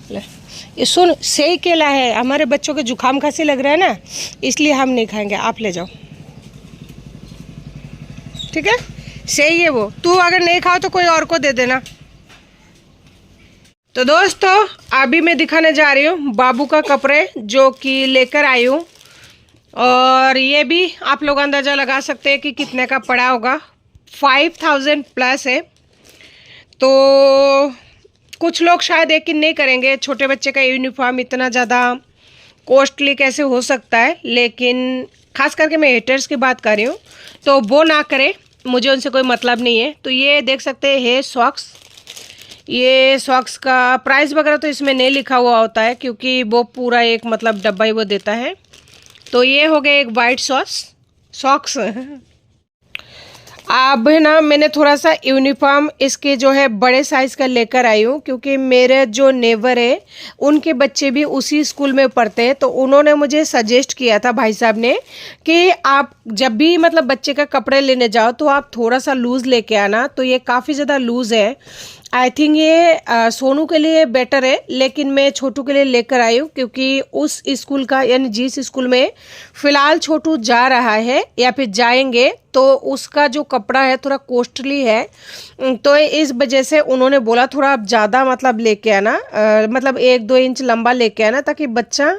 ले, ये सुन, सही केला है, हमारे बच्चों के जुकाम खांसी लग रहा है ना, इसलिए हम नहीं खाएंगे, आप ले जाओ, ठीक है। सही है वो, तू अगर नहीं खाओ तो कोई और को दे देना। तो दोस्तों अभी मैं दिखाने जा रही हूँ बाबू का कपड़े जो कि लेकर आई हूँ, और ये भी आप लोग अंदाज़ा लगा सकते हैं कि कितने का पड़ा होगा। 5000 प्लस है। तो कुछ लोग शायद यकीन नहीं करेंगे छोटे बच्चे का यूनिफॉर्म इतना ज़्यादा कॉस्टली कैसे हो सकता है, लेकिन खास करके मैं हेटर्स की बात कर रही हूँ, तो वो ना करें, मुझे उनसे कोई मतलब नहीं है। तो ये देख सकते हैं सॉक्स, ये सॉक्स का प्राइस वगैरह तो इसमें नहीं लिखा हुआ होता है क्योंकि वो पूरा एक मतलब डब्बा ही वो देता है। तो ये हो गया एक वाइट सॉक्स। अब है ना, मैंने थोड़ा सा यूनिफॉर्म इसके जो है बड़े साइज़ का लेकर आई हूँ क्योंकि मेरे जो नेबर है उनके बच्चे भी उसी स्कूल में पढ़ते हैं। तो उन्होंने मुझे सजेस्ट किया था, भाई साहब ने, कि आप जब भी मतलब बच्चे का कपड़े लेने जाओ तो आप थोड़ा सा लूज़ लेके आना। तो ये काफ़ी ज़्यादा लूज़ है, आई थिंक ये सोनू के लिए बेटर है, लेकिन मैं छोटू के लिए लेकर आई हूँ क्योंकि उस स्कूल का यानी जिस स्कूल में फ़िलहाल छोटू जा रहा है या फिर जाएंगे तो उसका जो कपड़ा है थोड़ा कॉस्टली है। तो इस वजह से उन्होंने बोला थोड़ा आप ज़्यादा मतलब लेके आना, मतलब 1-2 इंच लंबा लेके आना ताकि बच्चा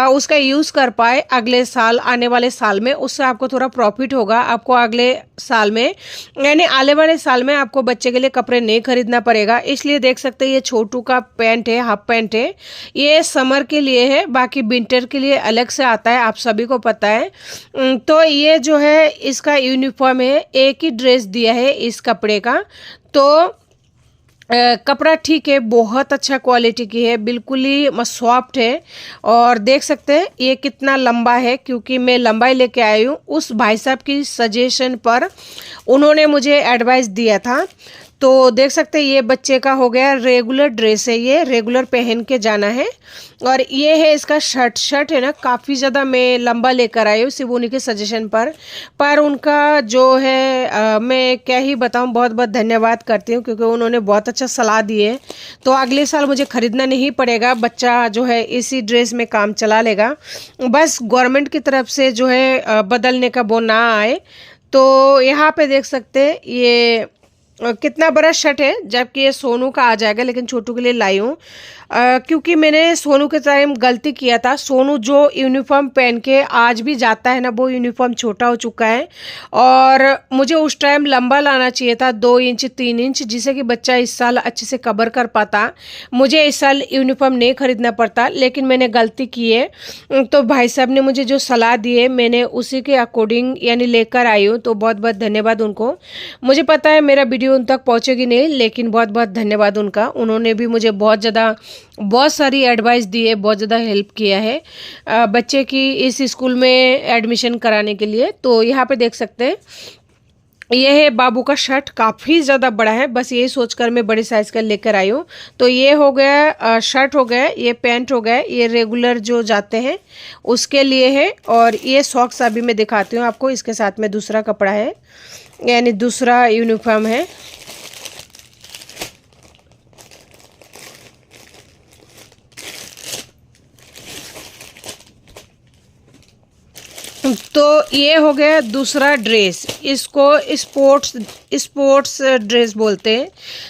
उसका यूज़ कर पाए अगले साल, आने वाले साल में। उससे आपको थोड़ा प्रॉफिट होगा, आपको अगले साल में यानी आने वाले साल में आपको बच्चे के लिए कपड़े नहीं खरीदना पड़ेगा। इसलिए देख सकते हैं ये छोटू का पैंट है, हाफ पैंट है, ये समर के लिए है, बाकी विंटर के लिए अलग से आता है, आप सभी को पता है। तो ये जो है इसका यूनिफॉर्म है, एक ही ड्रेस दिया है इस कपड़े का। तो कपड़ा ठीक है, बहुत अच्छा क्वालिटी की है, बिल्कुल ही सॉफ्ट है। और देख सकते हैं ये कितना लंबा है क्योंकि मैं लंबाई लेके आई हूँ, उस भाई साहब की सजेशन पर उन्होंने मुझे एडवाइस दिया था। तो देख सकते हैं ये बच्चे का हो गया रेगुलर ड्रेस है, ये रेगुलर पहन के जाना है। और ये है इसका शर्ट है ना, काफ़ी ज़्यादा मैं लंबा लेकर आई हूँ सिर्फ उन्हीं के सजेशन पर उनका जो है मैं क्या ही बताऊँ, बहुत बहुत धन्यवाद करती हूँ क्योंकि उन्होंने बहुत अच्छा सलाह दी है। तो अगले साल मुझे ख़रीदना नहीं पड़ेगा, बच्चा जो है इसी ड्रेस में काम चला लेगा, बस गवर्नमेंट की तरफ से जो है बदलने का वो ना आए। तो यहाँ पे देख सकते हैं ये कितना बड़ा शर्ट है, जबकि ये सोनू का आ जाएगा, लेकिन छोटू के लिए लाई हूँ क्योंकि मैंने सोनू के टाइम गलती किया था। सोनू जो यूनिफॉर्म पहन के आज भी जाता है ना, वो यूनिफॉर्म छोटा हो चुका है और मुझे उस टाइम लंबा लाना चाहिए था, 2 इंच 3 इंच, जिससे कि बच्चा इस साल अच्छे से कवर कर पाता, मुझे इस साल यूनिफॉर्म नहीं खरीदना पड़ता, लेकिन मैंने गलती की है। तो भाई साहब ने मुझे जो सलाह दी है मैंने उसी के अकॉर्डिंग यानी लेकर आई हूँ। तो बहुत बहुत धन्यवाद उनको। मुझे पता है मेरा वीडियो उन तक पहुँचेगी नहीं, लेकिन बहुत बहुत धन्यवाद उनका, उन्होंने भी मुझे बहुत सारी एडवाइस दी है, बहुत ज़्यादा हेल्प किया है बच्चे की इस स्कूल में एडमिशन कराने के लिए। तो यहाँ पे देख सकते हैं ये है बाबू का शर्ट, काफ़ी ज़्यादा बड़ा है, बस यही सोचकर मैं बड़े साइज़ का लेकर आई हूँ। तो ये हो गया शर्ट हो गया, ये पैंट हो गया, ये रेगुलर जो जाते हैं उसके लिए है। और ये सॉक्स अभी मैं दिखाती हूँ आपको, इसके साथ में दूसरा कपड़ा है यानी दूसरा यूनिफॉर्म है। तो ये हो गया दूसरा ड्रेस, इसको स्पोर्ट्स ड्रेस बोलते हैं,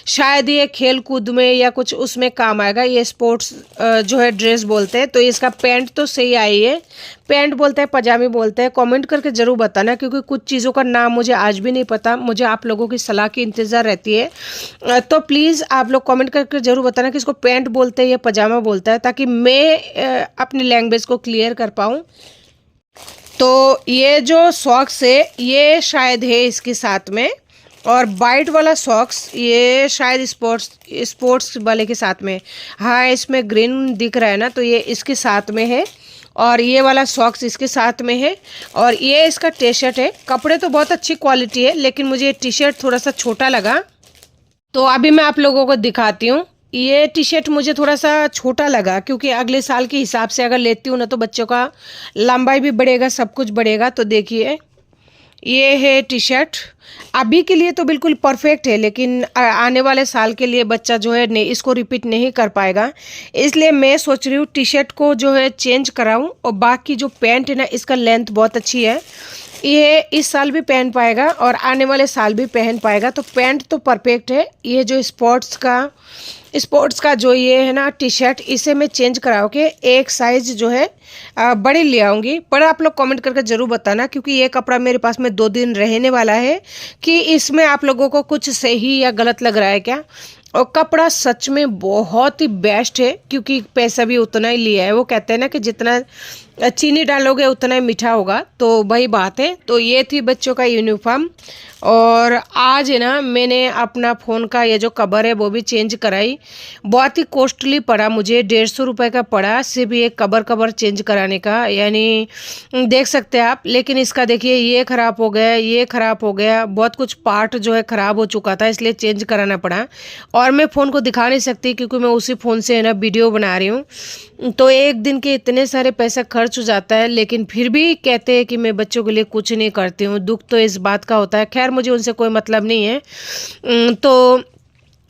शायद ये खेल कूद में या कुछ उसमें काम आएगा, ये स्पोर्ट्स जो है ड्रेस बोलते हैं। तो इसका पैंट तो सही आई है, पैंट बोलते हैं पजामी बोलते हैं, कमेंट करके ज़रूर बताना क्योंकि कुछ चीज़ों का नाम मुझे आज भी नहीं पता, मुझे आप लोगों की सलाह की इंतज़ार रहती है। तो प्लीज़ आप लोग कमेंट करके ज़रूर बताना कि इसको पैंट बोलते हैं या पजामा बोलता है, ताकि मैं अपनी लैंग्वेज को क्लियर कर पाऊँ। तो ये जो सॉक्स है ये शायद है इसके साथ में, और वाइट वाला सॉक्स ये शायद स्पोर्ट्स वाले के साथ में, हाँ इसमें ग्रीन दिख रहा है ना, तो ये इसके साथ में है, और ये वाला सॉक्स इसके साथ में है। और ये इसका टी शर्ट है, कपड़े तो बहुत अच्छी क्वालिटी है, लेकिन मुझे ये टी शर्ट थोड़ा सा छोटा लगा। तो अभी मैं आप लोगों को दिखाती हूँ, ये टी शर्ट मुझे थोड़ा सा छोटा लगा क्योंकि अगले साल के हिसाब से अगर लेती हूँ ना तो बच्चों का लंबाई भी बढ़ेगा, सब कुछ बढ़ेगा। तो देखिए ये है टी शर्ट। अभी के लिए तो बिल्कुल परफेक्ट है, लेकिन आने वाले साल के लिए बच्चा जो है इसको रिपीट नहीं कर पाएगा। इसलिए मैं सोच रही हूँ टी शर्ट को जो है चेंज कराऊँ, और बाकी जो पैंट है ना, इसका लेंथ बहुत अच्छी है, ये इस साल भी पहन पाएगा और आने वाले साल भी पहन पाएगा। तो पैंट तो परफेक्ट है। ये जो स्पोर्ट्स का जो ये है ना टी शर्ट, इसे मैं चेंज कराओ के एक साइज जो है बड़े ले आऊँगी। पर आप लोग कमेंट करके ज़रूर बताना, क्योंकि ये कपड़ा मेरे पास में 2 दिन रहने वाला है, कि इसमें आप लोगों को कुछ सही या गलत लग रहा है क्या। और कपड़ा सच में बहुत ही बेस्ट है, क्योंकि पैसा भी उतना ही लिया है। वो कहते हैं ना कि जितना चीनी डालोगे उतना ही मीठा होगा, तो वही बात है। तो ये थी बच्चों का यूनिफॉर्म। और आज है ना मैंने अपना फ़ोन का ये जो कवर है वो भी चेंज कराई। बहुत ही कॉस्टली पड़ा मुझे, 150 रुपये का पड़ा सिर्फ ये कवर चेंज कराने का। यानी देख सकते हैं आप। लेकिन इसका देखिए, ये ख़राब हो गया, ये ख़राब हो गया, बहुत कुछ पार्ट जो है ख़राब हो चुका था, इसलिए चेंज कराना पड़ा। और मैं फ़ोन को दिखा नहीं सकती, क्योंकि मैं उसी फ़ोन से है ना वीडियो बना रही हूँ। तो एक दिन के इतने सारे पैसा खर्च हो जाता है, लेकिन फिर भी कहते हैं कि मैं बच्चों के लिए कुछ नहीं करती हूँ। दुख तो इस बात का होता है। खैर, मुझे उनसे कोई मतलब नहीं है। तो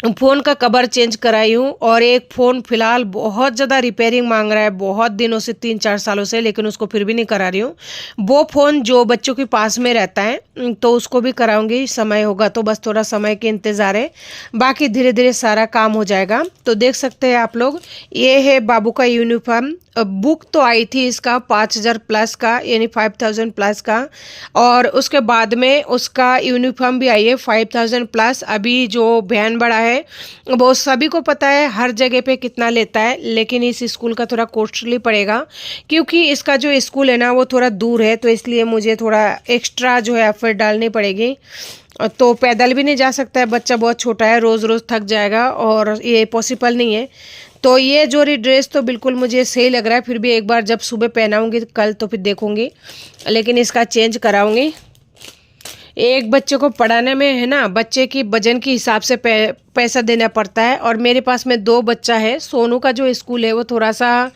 फ़ोन का कवर चेंज कराई हूँ। और एक फ़ोन फ़िलहाल बहुत ज़्यादा रिपेयरिंग मांग रहा है, बहुत दिनों से, 3-4 सालों से, लेकिन उसको फिर भी नहीं करा रही हूँ। वो फ़ोन जो बच्चों के पास में रहता है, तो उसको भी कराऊंगी। समय होगा तो, बस थोड़ा समय के इंतज़ार है। बाकी धीरे धीरे सारा काम हो जाएगा। तो देख सकते हैं आप लोग, ये है बाबू का यूनिफॉर्म। बुक तो आई थी इसका 5000 प्लस का, यानी 5000 प्लस का। और उसके बाद में उसका यूनिफॉर्म भी आई है 5000 प्लस। अभी जो वैन बढ़ा है वो सभी को पता है हर जगह पे कितना लेता है, लेकिन इस स्कूल का थोड़ा कॉस्टली पड़ेगा, क्योंकि इसका जो स्कूल है ना वो थोड़ा दूर है। तो इसलिए मुझे थोड़ा एक्स्ट्रा जो है एफर्ट डालनी पड़ेगी। तो पैदल भी नहीं जा सकता है, बच्चा बहुत छोटा है, रोज़ रोज़ थक जाएगा और ये पॉसिबल नहीं है। तो ये जोड़ी ड्रेस तो बिल्कुल मुझे सही लग रहा है। फिर भी एक बार जब सुबह पहनाऊंगी कल तो फिर देखूंगी, लेकिन इसका चेंज कराऊंगी। एक बच्चे को पढ़ाने में है ना, बच्चे की वजन के हिसाब से पैसा देना पड़ता है। और मेरे पास में 2 बच्चा है। सोनू का जो स्कूल है वो थोड़ा सा,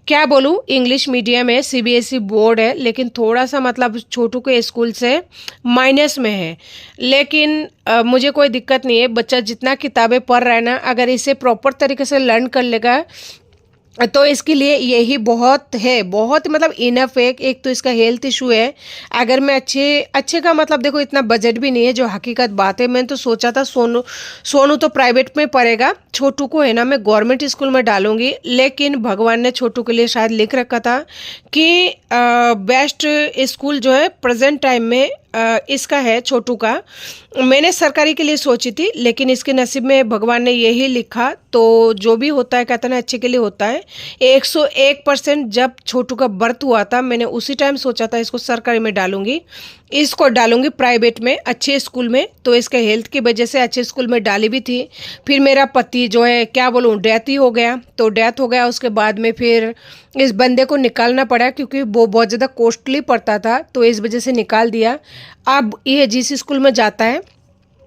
क्या बोलूँ, इंग्लिश मीडियम है, सीबीएसई बोर्ड है, लेकिन थोड़ा सा मतलब छोटू के स्कूल से माइनस में है। लेकिन मुझे कोई दिक्कत नहीं है। बच्चा जितना किताबें पढ़ रहा है ना, अगर इसे प्रॉपर तरीके से लर्न कर लेगा तो इसके लिए यही बहुत है, बहुत मतलब इनफ है। एक तो इसका हेल्थ इशू है। अगर मैं अच्छे का मतलब, देखो इतना बजट भी नहीं है, जो हकीकत बात है। मैंने तो सोचा था सोनू तो प्राइवेट में पढ़ेगा, छोटू को है ना मैं गवर्नमेंट स्कूल में डालूंगी। लेकिन भगवान ने छोटू के लिए शायद लिख रखा था कि बेस्ट स्कूल जो है प्रेजेंट टाइम में इसका है, छोटू का। मैंने सरकारी के लिए सोची थी, लेकिन इसके नसीब में भगवान ने यही लिखा। तो जो भी होता है कहते ना अच्छे के लिए होता है। 101% जब छोटू का बर्थ हुआ था, मैंने उसी टाइम सोचा था इसको सरकारी में डालूंगी, इसको डालूंगी प्राइवेट में, अच्छे स्कूल में। तो इसके हेल्थ की वजह से अच्छे स्कूल में डाली भी थी। फिर मेरा पति जो है, क्या बोलूँ, डेथ ही हो गया। तो डेथ हो गया, उसके बाद में फिर इस बंदे को निकालना पड़ा, क्योंकि वो बहुत ज़्यादा कॉस्टली पड़ता था, तो इस वजह से निकाल दिया। अब ये जिस स्कूल में जाता है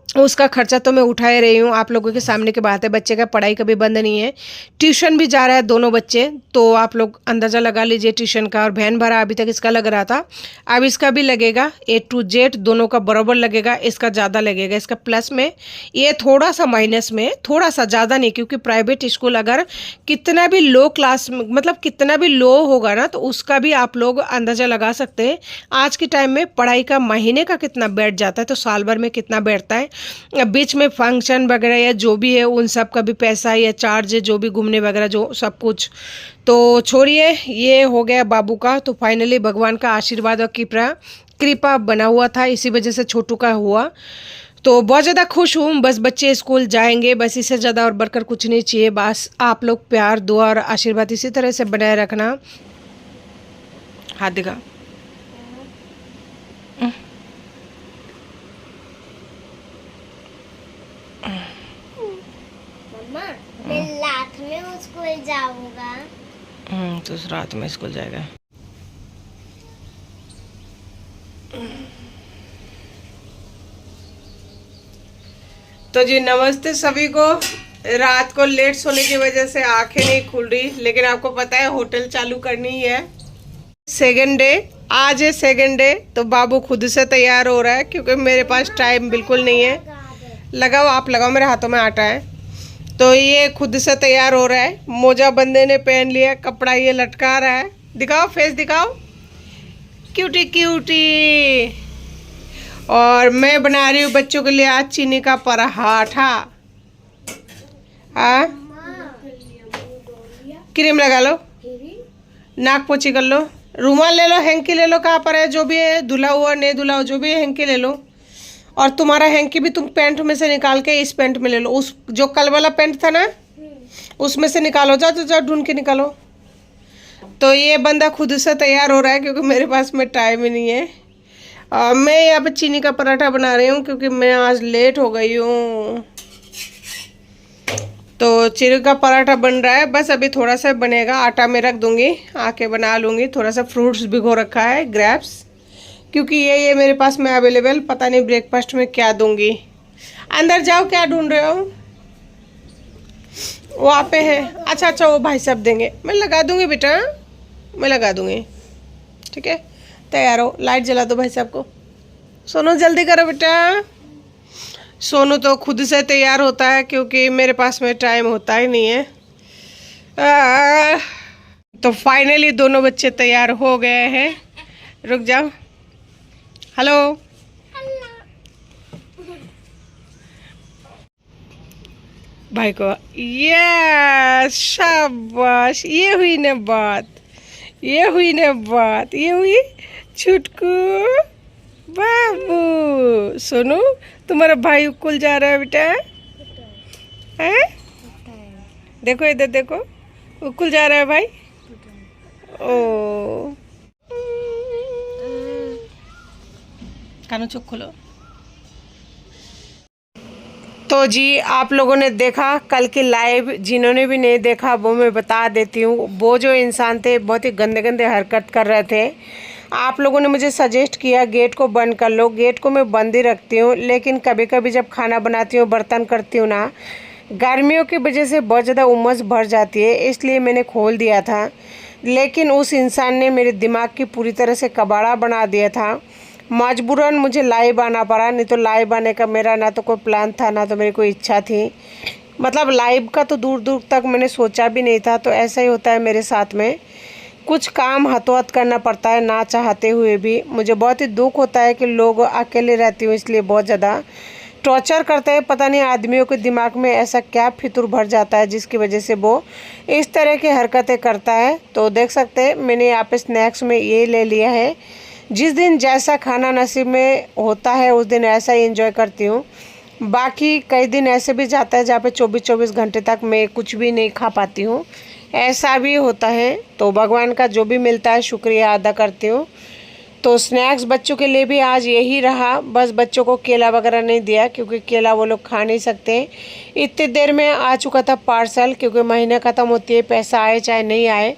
उसका खर्चा तो मैं उठा ही रही हूँ। आप लोगों के सामने की बात है, बच्चे का पढ़ाई कभी बंद नहीं है। ट्यूशन भी जा रहा है दोनों बच्चे, तो आप लोग अंदाज़ा लगा लीजिए ट्यूशन का। और वैन भाड़ा अभी तक इसका लग रहा था, अब इसका भी लगेगा। A to Z दोनों का बराबर लगेगा, इसका ज़्यादा लगेगा। इसका प्लस में, ये थोड़ा सा माइनस में, थोड़ा सा, ज़्यादा नहीं। क्योंकि प्राइवेट स्कूल अगर कितना भी लो क्लास, मतलब कितना भी लो होगा ना, तो उसका भी आप लोग अंदाज़ा लगा सकते हैं आज के टाइम में पढ़ाई का महीने का कितना बैठ जाता है, तो साल भर में कितना बैठता है। बीच में फंक्शन वगैरह या जो भी है उन सब का भी पैसा या चार्ज है, जो भी घूमने वगैरह जो सब कुछ। तो छोड़िए, ये हो गया बाबू का। तो फाइनली भगवान का आशीर्वाद और कृपा बना हुआ था, इसी वजह से छोटू का हुआ। तो बहुत ज़्यादा खुश हूँ। बस बच्चे स्कूल जाएंगे, बस इससे ज़्यादा और बढ़कर कुछ नहीं चाहिए। बस आप लोग प्यार, दुआ और आशीर्वाद इसी तरह से बनाए रखना। हाथ दिखा। मैं रात में स्कूल जाऊंगा। तो रात में स्कूल जाएगा। तो जी नमस्ते सभी को। रात को लेट सोने की वजह से आंखें नहीं खुल रही, लेकिन आपको पता है होटल चालू करनी ही है। सेकंड डे, आज है सेकंड डे, तो बाबू खुद से तैयार हो रहा है क्योंकि मेरे पास टाइम बिल्कुल नहीं है। लगाओ, आप लगाओ, मेरे हाथों में आटा है। तो ये खुद से तैयार हो रहा है, मोजा बंदे ने पहन लिया, कपड़ा ये लटका रहा है। दिखाओ, फेस दिखाओ, क्यूटी क्यूटी। और मैं बना रही हूँ बच्चों के लिए आज चीनी का पराठा। हाँ, क्रीम लगा लो, नाक पोछी कर लो, रुमाल ले लो, हैंकी ले लो, कहाँ पर है, जो भी है, धुला हुआ नहीं धुला हुआ जो भी है, हैंकी ले लो। और तुम्हारा हैंकी भी तुम पैंट में से निकाल के इस पैंट में ले लो। उस जो कल वाला पैंट था ना, उसमें से निकालो, जाओ जाओ जाओ, ढूंढ के निकालो। तो ये बंदा खुद से तैयार हो रहा है क्योंकि मेरे पास में टाइम ही नहीं है। मैं यहाँ पे चीनी का पराठा बना रही हूँ क्योंकि मैं आज लेट हो गई हूँ। तो चीनी का पराठा बन रहा है, बस अभी थोड़ा सा बनेगा, आटा में रख दूंगी, आके बना लूँगी। थोड़ा सा फ्रूट्स भिगो रखा है, ग्रेप्स, क्योंकि ये मेरे पास में अवेलेबल, पता नहीं ब्रेकफास्ट में क्या दूंगी। अंदर जाओ, क्या ढूंढ रहे हो? वहाँ पे है। अच्छा अच्छा, वो भाई साहब देंगे, मैं लगा दूंगी बेटा, मैं लगा दूंगी, ठीक है। तैयार हो, लाइट जला दो भाई साहब को। सोनू जल्दी करो बेटा। सोनू तो खुद से तैयार होता है क्योंकि मेरे पास में टाइम होता ही नहीं है। तो फाइनली दोनों बच्चे तैयार हो गए हैं। रुक जाओ, हेलो, भाई को, यस, शाबाश, ये हुई ना बात, ये हुई ना बात, ये हुई छुटकू बाबू। सोनू, तुम्हारा भाई उकुल जा रहा है बेटा, हैं? देखो इधर देखो, उकुल जा रहा है भाई। ओ, कानों चुप खोलो। तो जी, आप लोगों ने देखा कल की लाइव, जिन्होंने भी नहीं देखा वो मैं बता देती हूँ। वो जो इंसान थे बहुत ही गंदे गंदे हरकत कर रहे थे। आप लोगों ने मुझे सजेस्ट किया गेट को बंद कर लो। गेट को मैं बंद ही रखती हूँ, लेकिन कभी कभी जब खाना बनाती हूँ, बर्तन करती हूँ ना, गर्मियों की वजह से बहुत ज़्यादा उमस भर जाती है, इसलिए मैंने खोल दिया था। लेकिन उस इंसान ने मेरे दिमाग की पूरी तरह से कबाड़ा बना दिया था। मजबूरन मुझे लाइव आना पड़ा, नहीं तो लाइव आने का मेरा ना तो कोई प्लान था, ना तो मेरी कोई इच्छा थी। मतलब लाइव का तो दूर दूर तक मैंने सोचा भी नहीं था। तो ऐसा ही होता है मेरे साथ में, कुछ काम हाथों हाथ करना पड़ता है ना चाहते हुए भी। मुझे बहुत ही दुख होता है कि लोग अकेले रहती हूँ, इसलिए बहुत ज़्यादा टॉर्चर करते हैं। पता नहीं आदमियों के दिमाग में ऐसा क्या फितूर भर जाता है जिसकी वजह से वो इस तरह की हरकतें करता है। तो देख सकते हैं मैंने यहाँ पे स्नैक्स में ये ले लिया है। जिस दिन जैसा खाना नसीब में होता है उस दिन ऐसा ही एंजॉय करती हूँ। बाकी कई दिन ऐसे भी जाता है जहाँ पे 24-24 घंटे तक मैं कुछ भी नहीं खा पाती हूँ, ऐसा भी होता है। तो भगवान का जो भी मिलता है शुक्रिया अदा करती हूँ। तो स्नैक्स बच्चों के लिए भी आज यही रहा, बस बच्चों को केला वगैरह नहीं दिया क्योंकि केला वो लोग खा नहीं सकते। इतनी देर में आ चुका था पार्सल, क्योंकि महीने ख़त्म होती है, पैसा आए चाहे नहीं आए,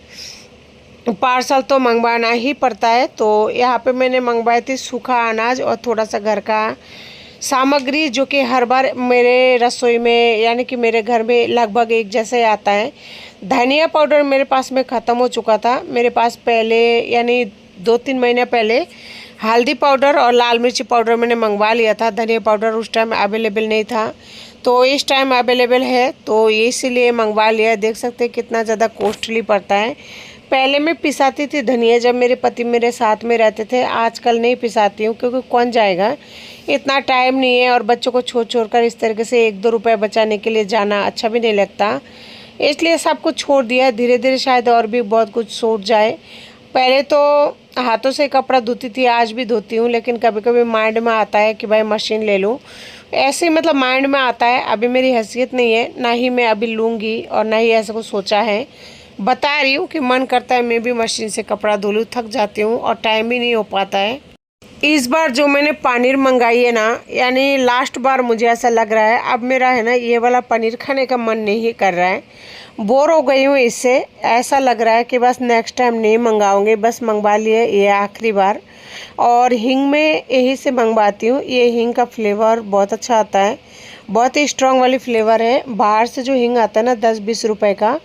पार्सल तो मंगवाना ही पड़ता है। तो यहाँ पे मैंने मंगवाई थी सूखा अनाज और थोड़ा सा घर का सामग्री, जो कि हर बार मेरे रसोई में यानी कि मेरे घर में लगभग एक जैसा ही आता है। धनिया पाउडर मेरे पास में ख़त्म हो चुका था। मेरे पास पहले यानी 2-3 महीने पहले हल्दी पाउडर और लाल मिर्ची पाउडर मैंने मंगवा लिया था। धनिया पाउडर उस टाइम अवेलेबल नहीं था, तो इस टाइम अवेलेबल है, तो इसीलिए मंगवा लिया। देख सकते हैं कितना ज़्यादा कॉस्टली पड़ता है। पहले मैं पिसाती थी धनिया जब मेरे पति मेरे साथ में रहते थे, आजकल नहीं पिसाती हूँ क्योंकि कौन जाएगा, इतना टाइम नहीं है। और बच्चों को छोड़ कर इस तरीके से 1-2 रुपये बचाने के लिए जाना अच्छा भी नहीं लगता, इसलिए सब कुछ छोड़ दिया है। धीरे धीरे शायद और भी बहुत कुछ छूट जाए। पहले तो हाथों से कपड़ा धोती थी, आज भी धोती हूँ, लेकिन कभी कभी माइंड में आता है कि भाई मशीन ले लूँ, ऐसे मतलब माइंड में आता है। अभी मेरी हैसियत नहीं है, ना ही मैं अभी लूँगी और ना ही ऐसा कुछ सोचा है। बता रही हूँ कि मन करता है मैं भी मशीन से कपड़ा धो लूँ, थक जाती हूँ और टाइम भी नहीं हो पाता है। इस बार जो मैंने पनीर मंगाई है ना, यानी लास्ट बार मुझे ऐसा लग रहा है अब मेरा है ना ये वाला पनीर खाने का मन नहीं कर रहा है, बोर हो गई हूँ इससे। ऐसा लग रहा है कि बस नेक्स्ट टाइम नहीं मंगाऊंगी, बस मंगवा लिए ये आखिरी बार। और हींग में यही से मंगवाती हूँ, ये हींग का फ्लेवर बहुत अच्छा आता है, बहुत ही स्ट्रॉन्ग वाली फ्लेवर है। बाहर से जो हींग आता है ना 10-20 रुपए का,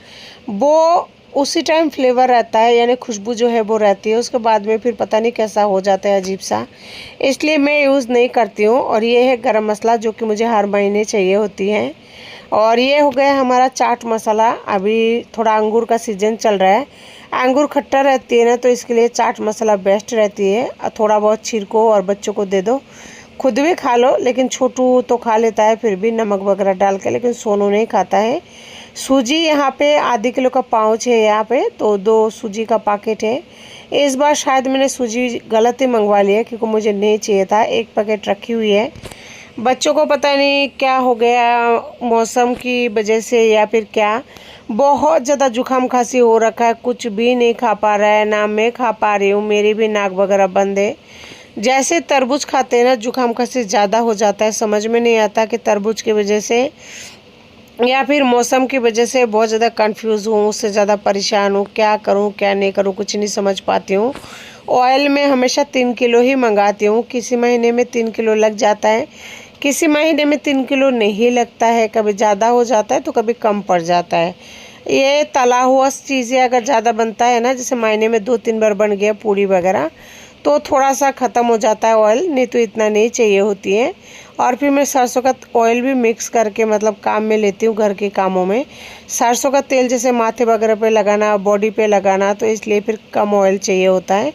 वो उसी टाइम फ्लेवर रहता है, यानी खुशबू जो है वो रहती है, उसके बाद में फिर पता नहीं कैसा हो जाता है अजीब सा, इसलिए मैं यूज़ नहीं करती हूँ। और ये है गरम मसाला जो कि मुझे हर महीने चाहिए होती है। और ये हो गया हमारा चाट मसाला। अभी थोड़ा अंगूर का सीज़न चल रहा है, अंगूर खट्टा रहती है ना, तो इसके लिए चाट मसाला बेस्ट रहती है। थोड़ा बहुत छिड़को और बच्चों को दे दो, खुद भी खा लो, लेकिन छोटू तो खा लेता है फिर भी नमक वगैरह डाल के, लेकिन सोनू नहीं खाता है। सूजी यहाँ पे आधे किलो का पाउच है यहाँ पे, तो 2 सूजी का पैकेट है। इस बार शायद मैंने सूजी गलत ही मंगवा लिया क्योंकि मुझे नहीं चाहिए था, 1 पैकेट रखी हुई है। बच्चों को पता नहीं क्या हो गया, मौसम की वजह से या फिर क्या, बहुत ज़्यादा जुकाम खांसी हो रखा है, कुछ भी नहीं खा पा रहा है, ना मैं खा पा रही हूँ, मेरी भी नाक वगैरह बंद है। जैसे तरबूज खाते हैं ना, जुकाम खांसी ज़्यादा हो जाता है। समझ में नहीं आता कि तरबूज की वजह से या फिर मौसम की वजह से बहुत ज़्यादा कंफ्यूज हूँ, उससे ज़्यादा परेशान हूँ, क्या करूँ क्या नहीं करूँ, कुछ नहीं समझ पाती हूँ। ऑयल में हमेशा 3 किलो ही मंगाती हूँ, किसी महीने में 3 किलो लग जाता है, किसी महीने में 3 किलो नहीं लगता है, कभी ज़्यादा हो जाता है तो कभी कम पड़ जाता है। ये तला हुआ चीज़ें अगर ज़्यादा बनता है ना, जैसे महीने में 2-3 बार बन गया पूड़ी वगैरह, तो थोड़ा सा ख़त्म हो जाता है ऑयल, नहीं तो इतना नहीं चाहिए होती है। और फिर मैं सरसों का ऑयल भी मिक्स करके मतलब काम में लेती हूँ, घर के कामों में। सरसों का तेल जैसे माथे वगैरह पे लगाना, बॉडी पे लगाना, तो इसलिए फिर कम ऑयल चाहिए होता है।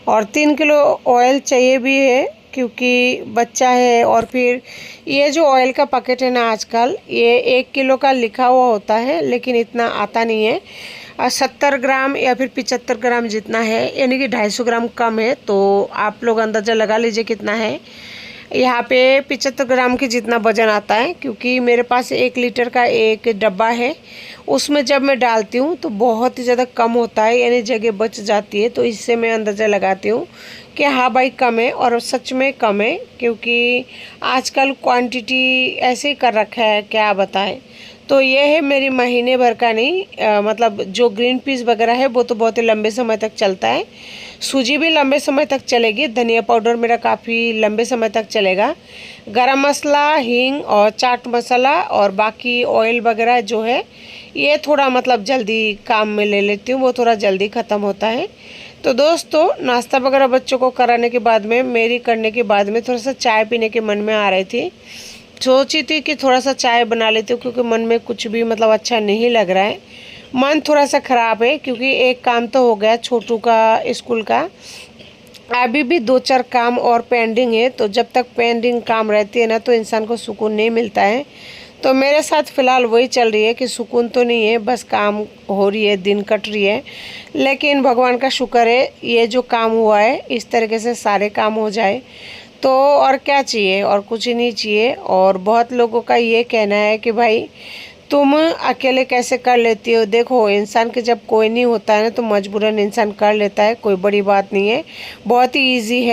और 3 किलो ऑयल चाहिए भी है क्योंकि बच्चा है। और फिर ये जो ऑयल का पैकेट है ना, आजकल ये 1 किलो का लिखा हुआ होता है, लेकिन इतना आता नहीं है। 70 ग्राम या फिर 75 ग्राम जितना है, यानी कि 250 ग्राम कम है। तो आप लोग अंदाज़ा लगा लीजिए कितना है। यहाँ पे 75 ग्राम की जितना वज़न आता है, क्योंकि मेरे पास 1 लीटर का एक डब्बा है, उसमें जब मैं डालती हूँ तो बहुत ही ज़्यादा कम होता है, यानी जगह बच जाती है। तो इससे मैं अंदाज़ा लगाती हूँ कि हाँ भाई कम है, और सच में कम है, क्योंकि आजकल क्वांटिटी ऐसे ही कर रखा है, क्या बताएं। तो ये है मेरी महीने भर का नहीं, मतलब जो ग्रीन पीस वगैरह है वो तो बहुत ही लंबे समय तक चलता है, सूजी भी लंबे समय तक चलेगी, धनिया पाउडर मेरा काफ़ी लंबे समय तक चलेगा, गरम मसाला, हींग और चाट मसाला और बाकी ऑयल वगैरह जो है ये थोड़ा मतलब जल्दी काम में ले लेती हूँ, वो थोड़ा जल्दी ख़त्म होता है। तो दोस्तों, नाश्ता वगैरह बच्चों को कराने के बाद में, मेरी करने के बाद में, थोड़ा सा चाय पीने के मन में आ रही थी। सोची थी कि थोड़ा सा चाय बना लेती हूँ, क्योंकि मन में कुछ भी मतलब अच्छा नहीं लग रहा है, मन थोड़ा सा ख़राब है। क्योंकि एक काम तो हो गया छोटू का स्कूल का, अभी भी 2-4 काम और पेंडिंग है। तो जब तक पेंडिंग काम रहती है ना, तो इंसान को सुकून नहीं मिलता है। तो मेरे साथ फ़िलहाल वही चल रही है कि सुकून तो नहीं है, बस काम हो रही है, दिन कट रही है। लेकिन भगवान का शुक्र है, ये जो काम हुआ है इस तरीके से सारे काम हो जाए तो और क्या चाहिए, और कुछ नहीं चाहिए। और बहुत लोगों का ये कहना है कि भाई तुम अकेले कैसे कर लेती हो। देखो, इंसान के जब कोई नहीं होता है ना, तो मजबूरन इंसान कर लेता है, कोई बड़ी बात नहीं है, बहुत ही ईजी है।